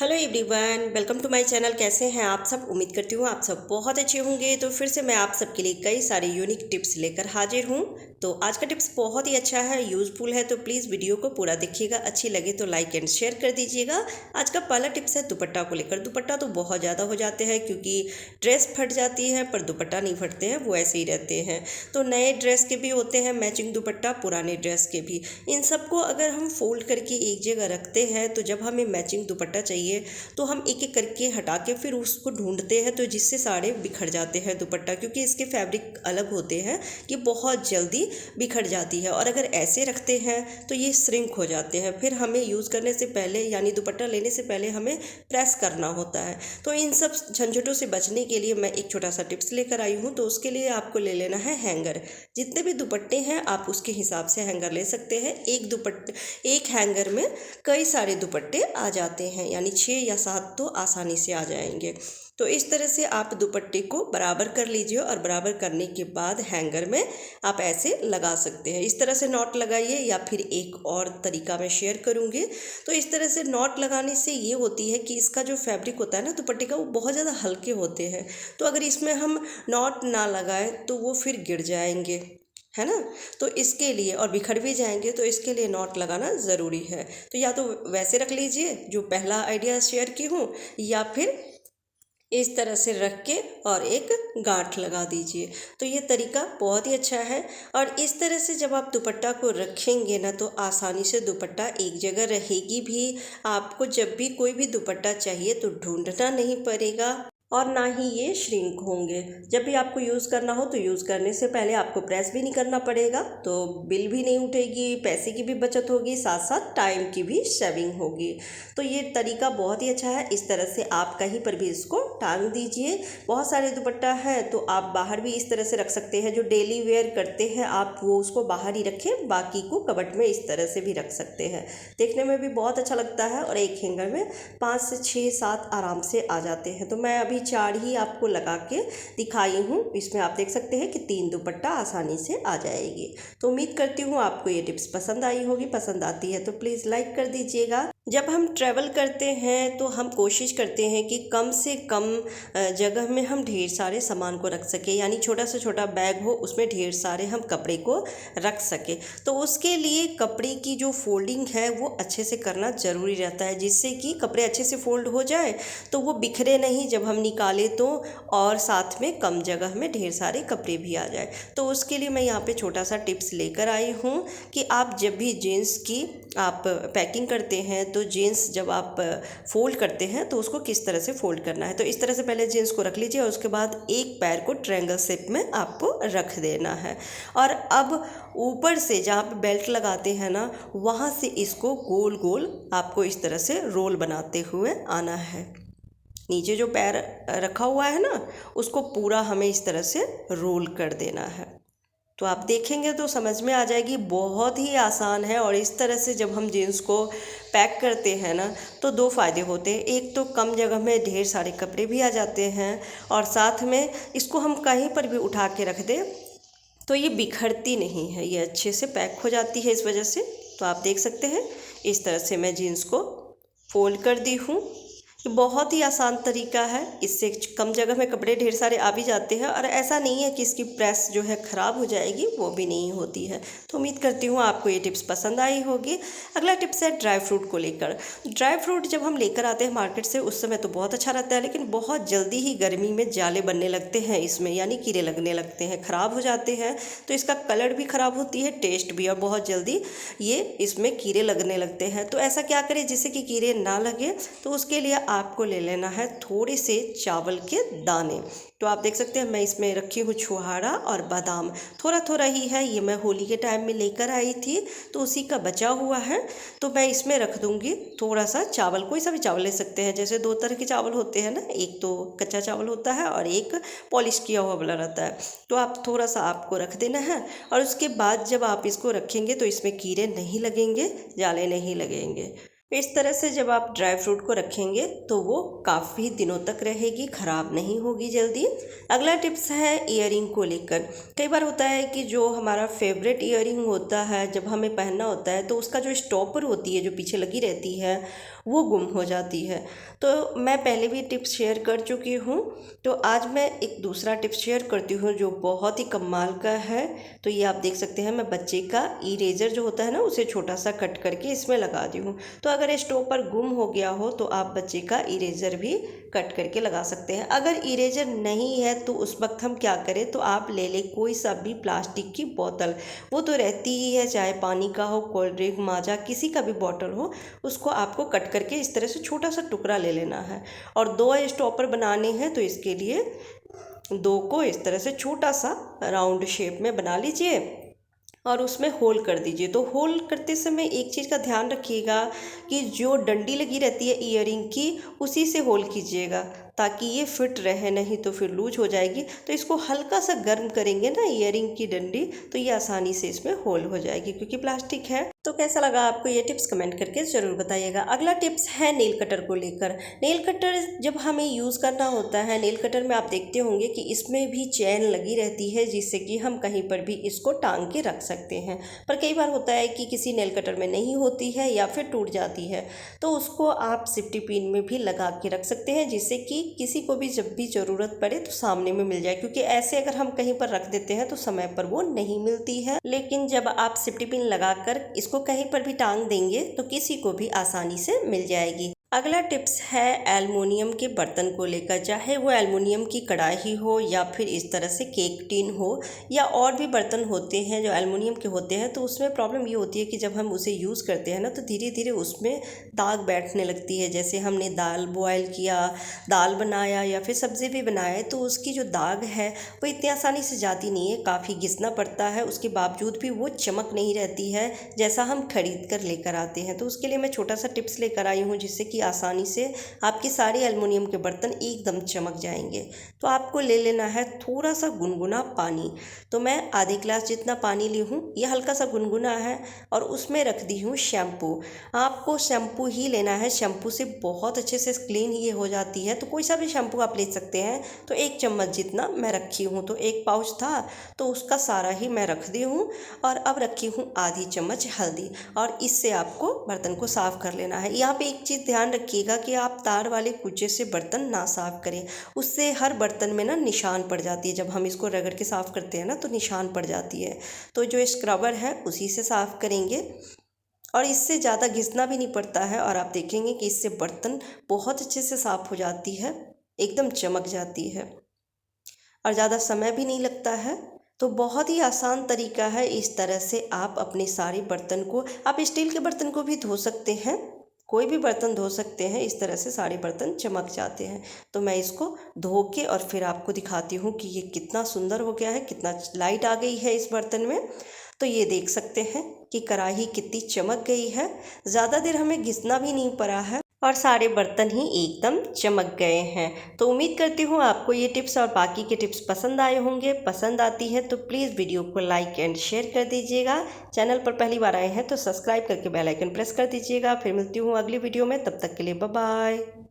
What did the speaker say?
Hello everyone, welcome to my channel. कैसे हैं आप सब? उम्मीद करती हूँ आप सब बहुत अच्छे होंगे। तो फिर से मैं आप सबके लिए कई सारे यूनिक टिप्स लेकर हाजिर हूँ। तो आज का टिप्स बहुत ही अच्छा है, यूज़फुल है, तो प्लीज़ वीडियो को पूरा देखिएगा। अच्छी लगे तो लाइक एंड शेयर कर दीजिएगा। आज का पहला टिप्स है दुपट्टा को लेकर। दुपट्टा तो बहुत ज़्यादा हो जाते हैं क्योंकि ड्रेस फट जाती है पर दुपट्टा नहीं फटते हैं, वो ऐसे ही रहते हैं। तो नए ड्रेस के भी होते हैं मैचिंग दुपट्टा, पुराने ड्रेस के भी। इन सबको अगर हम फोल्ड करके एक जगह रखते हैं तो जब हमें मैचिंग दुपट्टा चाहिए तो हम एक एक करके हटा के फिर उसको ढूंढते हैं, तो जिससे सारे बिखर जाते हैं दुपट्टा, क्योंकि इसके फैब्रिक अलग होते हैं कि बहुत जल्दी बिखर जाती है। और अगर ऐसे रखते हैं तो ये श्रिंक हो जाते हैं, फिर हमें यूज़ करने से पहले यानी दुपट्टा लेने से पहले हमें प्रेस करना होता है। तो इन सब झंझटों से बचने के लिए मैं एक छोटा सा टिप्स लेकर आई हूँ। तो उसके लिए आपको ले लेना है हैंगर। जितने भी दुपट्टे हैं आप उसके हिसाब से हैंगर ले सकते हैं। एक हैंगर में कई सारे दुपट्टे आ जाते हैं, यानी 6 या 7 तो आसानी से आ जाएंगे। तो इस तरह से आप दुपट्टे को बराबर कर लीजिए और बराबर करने के बाद हैंगर में आप ऐसे लगा सकते हैं। इस तरह से नॉट लगाइए, या फिर एक और तरीका मैं शेयर करूँगी। तो इस तरह से नॉट लगाने से ये होती है कि इसका जो फैब्रिक होता है ना दुपट्टे का, वो बहुत ज़्यादा हल्के होते हैं। तो अगर इसमें हम नॉट ना लगाएं तो वो फिर गिर जाएंगे, है ना। तो इसके लिए, और बिखर भी जाएंगे, तो इसके लिए नॉट लगाना ज़रूरी है। तो या तो वैसे रख लीजिए जो पहला आइडिया शेयर की हूँ, या फिर इस तरह से रख के और एक गांठ लगा दीजिए। तो ये तरीका बहुत ही अच्छा है। और इस तरह से जब आप दुपट्टा को रखेंगे ना तो आसानी से दुपट्टा एक जगह रहेगी भी। आपको जब भी कोई भी दुपट्टा चाहिए तो ढूंढना नहीं पड़ेगा, और ना ही ये श्रिंक होंगे। जब भी आपको यूज़ करना हो तो यूज़ करने से पहले आपको प्रेस भी नहीं करना पड़ेगा, तो बिल भी नहीं उठेगी, पैसे की भी बचत होगी, साथ साथ टाइम की भी सेविंग होगी। तो ये तरीका बहुत ही अच्छा है। इस तरह से आप कहीं पर भी इसको टांग दीजिए। बहुत सारे दुपट्टा है तो आप बाहर भी इस तरह से रख सकते हैं। जो डेली वेयर करते हैं आप वो उसको बाहर ही रखें, बाकी को कबर्ड में इस तरह से भी रख सकते हैं। देखने में भी बहुत अच्छा लगता है, और एक हैंगर में 5 से 6 7 आराम से आ जाते हैं। तो मैं अभी 4 ही आपको लगा के दिखाई हूँ। इसमें आप देख सकते हैं कि 3 दुपट्टा आसानी से आ जाएगी। तो उम्मीद करती हूँ आपको ये टिप्स पसंद आई होगी। पसंद आती है तो प्लीज़ लाइक कर दीजिएगा। जब हम ट्रैवल करते हैं तो हम कोशिश करते हैं कि कम से कम जगह में हम ढेर सारे सामान को रख सके, यानी छोटा से छोटा बैग हो उसमें ढेर सारे हम कपड़े को रख सके। तो उसके लिए कपड़े की जो फोल्डिंग है वो अच्छे से करना ज़रूरी रहता है, जिससे कि कपड़े अच्छे से फोल्ड हो जाए तो वो बिखरे नहीं जब हम निकालें तो, और साथ में कम जगह में ढेर सारे कपड़े भी आ जाए। तो उसके लिए मैं यहाँ पे छोटा सा टिप्स लेकर आई हूँ कि आप जब भी जीन्स की आप पैकिंग करते हैं तो जीन्स जब आप फोल्ड करते हैं तो उसको किस तरह से फोल्ड करना है। तो इस तरह से पहले जीन्स को रख लीजिए और उसके बाद एक पैर को ट्रायंगल शेप में आपको रख देना है। और अब ऊपर से जहाँ पे बेल्ट लगाते हैं ना, वहाँ से इसको गोल गोल आपको इस तरह से रोल बनाते हुए आना है। नीचे जो पैर रखा हुआ है ना उसको पूरा हमें इस तरह से रोल कर देना है। तो आप देखेंगे तो समझ में आ जाएगी, बहुत ही आसान है। और इस तरह से जब हम जीन्स को पैक करते हैं ना तो 2 फ़ायदे होते हैं। एक तो कम जगह में ढेर सारे कपड़े भी आ जाते हैं, और साथ में इसको हम कहीं पर भी उठा के रख दें तो ये बिखरती नहीं है, ये अच्छे से पैक हो जाती है इस वजह से। तो आप देख सकते हैं इस तरह से मैं जीन्स को फोल्ड कर दी हूँ। ये बहुत ही आसान तरीका है, इससे कम जगह में कपड़े ढेर सारे आ भी जाते हैं, और ऐसा नहीं है कि इसकी प्रेस जो है ख़राब हो जाएगी, वो भी नहीं होती है। तो उम्मीद करती हूँ आपको ये टिप्स पसंद आई होगी। अगला टिप्स है ड्राई फ्रूट को लेकर। ड्राई फ्रूट जब हम लेकर आते हैं मार्केट से उस समय तो बहुत अच्छा रहता है, लेकिन बहुत जल्दी ही गर्मी में जाले बनने लगते हैं इसमें, यानी कीड़े लगने लगते हैं, ख़राब हो जाते हैं। तो इसका कलर भी ख़राब होती है, टेस्ट भी, और बहुत जल्दी ये इसमें कीड़े लगने लगते हैं। तो ऐसा क्या करें जिससे कि कीड़े ना लगे? तो उसके लिए आपको ले लेना है थोड़े से चावल के दाने। तो आप देख सकते हैं मैं इसमें रखी हूँ छुहारा और बादाम, थोड़ा थोड़ा ही है, ये मैं होली के टाइम में लेकर आई थी तो उसी का बचा हुआ है। तो मैं इसमें रख दूँगी थोड़ा सा चावल, कोई सा भी चावल ले सकते हैं। जैसे 2 तरह के चावल होते हैं ना, एक तो कच्चा चावल होता है और एक पॉलिश किया हुआ वाला रहता है। तो आप थोड़ा सा आपको रख देना है, और उसके बाद जब आप इसको रखेंगे तो इसमें कीड़े नहीं लगेंगे, जाले नहीं लगेंगे। इस तरह से जब आप ड्राई फ्रूट को रखेंगे तो वो काफ़ी दिनों तक रहेगी, ख़राब नहीं होगी जल्दी। अगला टिप्स है ईयरिंग को लेकर। कई बार होता है कि जो हमारा फेवरेट ईयरिंग होता है जब हमें पहनना होता है तो उसका जो स्टॉपर होती है जो पीछे लगी रहती है वो गुम हो जाती है। तो मैं पहले भी टिप्स शेयर कर चुकी हूँ, तो आज मैं एक दूसरा टिप्स शेयर करती हूँ जो बहुत ही कमाल का है। तो ये आप देख सकते हैं, मैं बच्चे का इरेजर जो होता है ना, उसे छोटा सा कट करके इसमें लगा दी हूँ। तो अगर स्टोव पर गुम हो गया हो तो आप बच्चे का इरेजर भी कट करके लगा सकते हैं। अगर इरेजर नहीं है तो उस वक्त हम क्या करें, तो आप ले लें कोई सा भी प्लास्टिक की बोतल, वो तो रहती ही है, चाहे पानी का हो, कोल्ड ड्रिंक, माजा, किसी का भी बॉटल हो, उसको आपको कट करके इस तरह से छोटा सा टुकड़ा ले लेना है। और 2 स्टॉपर बनाने हैं तो इसके लिए 2 को इस तरह से छोटा सा राउंड शेप में बना लीजिए और उसमें होल कर दीजिए। तो होल करते समय एक चीज़ का ध्यान रखिएगा कि जो डंडी लगी रहती है ईयरिंग की, उसी से होल कीजिएगा ताकि ये फिट रहे, नहीं तो फिर लूज हो जाएगी। तो इसको हल्का सा गर्म करेंगे ना ईयरिंग की डंडी, तो ये आसानी से इसमें होल हो जाएगी क्योंकि प्लास्टिक है। तो कैसा लगा आपको ये टिप्स, कमेंट करके ज़रूर बताइएगा। अगला टिप्स है नेल कटर को लेकर। नेल कटर जब हमें यूज़ करना होता है, नेल कटर में आप देखते होंगे कि इसमें भी चैन लगी रहती है जिससे कि हम कहीं पर भी इसको टांग के रख सकते हैं। पर कई बार होता है कि किसी नेल कटर में नहीं होती है या फिर टूट जाती है, तो उसको आप सेफ्टी पिन में भी लगा के रख सकते हैं जिससे कि किसी को भी जब भी ज़रूरत पड़े तो सामने में मिल जाए। क्योंकि ऐसे अगर हम कहीं पर रख देते हैं तो समय पर वो नहीं मिलती है, लेकिन जब आप सेफ्टी पिन लगाकर इसको कहीं पर भी टांग देंगे तो किसी को भी आसानी से मिल जाएगी। अगला टिप्स है एल्युमिनियम के बर्तन को लेकर, चाहे वो एल्युमिनियम की कढ़ाई हो या फिर इस तरह से केक टिन हो या और भी बर्तन होते हैं जो एल्युमिनियम के होते हैं। तो उसमें प्रॉब्लम ये होती है कि जब हम उसे यूज़ करते हैं ना, तो धीरे धीरे उसमें दाग बैठने लगती है। जैसे हमने दाल बॉयल किया, दाल बनाया या फिर सब्ज़ी भी बनाए, तो उसकी जो दाग है वो इतनी आसानी से जाती नहीं है, काफ़ी घिसना पड़ता है। उसके बावजूद भी वो चमक नहीं रहती है जैसा हम खरीद कर लेकर आते हैं। तो उसके लिए मैं छोटा सा टिप्स लेकर आई हूँ जिससे कि आसानी से आपके सारे एल्युमिनियम के बर्तन एकदम चमक जाएंगे। तो आपको ले लेना है थोड़ा सा गुनगुना पानी। तो मैं आधी ग्लास जितना पानी ली हूँ, ये हल्का सा गुनगुना है, और उसमें रख दी हूँ शैम्पू। आपको शैम्पू ही लेना है, शैम्पू से बहुत अच्छे से क्लीन ये हो जाती है। तो कोई सा भी शैम्पू आप ले सकते हैं। तो 1 चम्मच जितना मैं रखी हूँ, तो 1 पाउच था तो उसका सारा ही मैं रख दी हूँ। और अब रखी हूँ आधी चम्मच हल्दी, और इससे आपको बर्तन को साफ़ कर लेना है। यहाँ पे एक चीज़ ध्यान रखिएगा कि आप तार वाले कुचे से बर्तन ना साफ़ करें, उससे हर बर्तन में ना निशान पड़ जाती है। जब हम इसको रगड़ के साफ़ करते हैं ना तो निशान पड़ जाती है। तो जो स्क्रबर है उसी से साफ़ करेंगे, और इससे ज़्यादा घिसना भी नहीं पड़ता है। और आप देखेंगे कि इससे बर्तन बहुत अच्छे से साफ़ हो जाती है, एकदम चमक जाती है, और ज़्यादा समय भी नहीं लगता है। तो बहुत ही आसान तरीका है। इस तरह से आप अपने सारे बर्तन को, आप स्टील के बर्तन को भी धो सकते हैं, कोई भी बर्तन धो सकते हैं। इस तरह से सारे बर्तन चमक जाते हैं। तो मैं इसको धो के और फिर आपको दिखाती हूँ कि ये कितना सुंदर हो गया है, कितना लाइट आ गई है इस बर्तन में। तो ये देख सकते हैं कि कढ़ाई कितनी चमक गई है, ज़्यादा देर हमें घिसना भी नहीं पड़ा है, और सारे बर्तन ही एकदम चमक गए हैं। तो उम्मीद करती हूँ आपको ये टिप्स और बाकी के टिप्स पसंद आए होंगे। पसंद आती है तो प्लीज़ वीडियो को लाइक एंड शेयर कर दीजिएगा। चैनल पर पहली बार आए हैं तो सब्सक्राइब करके बेल आइकन प्रेस कर दीजिएगा। फिर मिलती हूँ अगली वीडियो में, तब तक के लिए बाय बाय।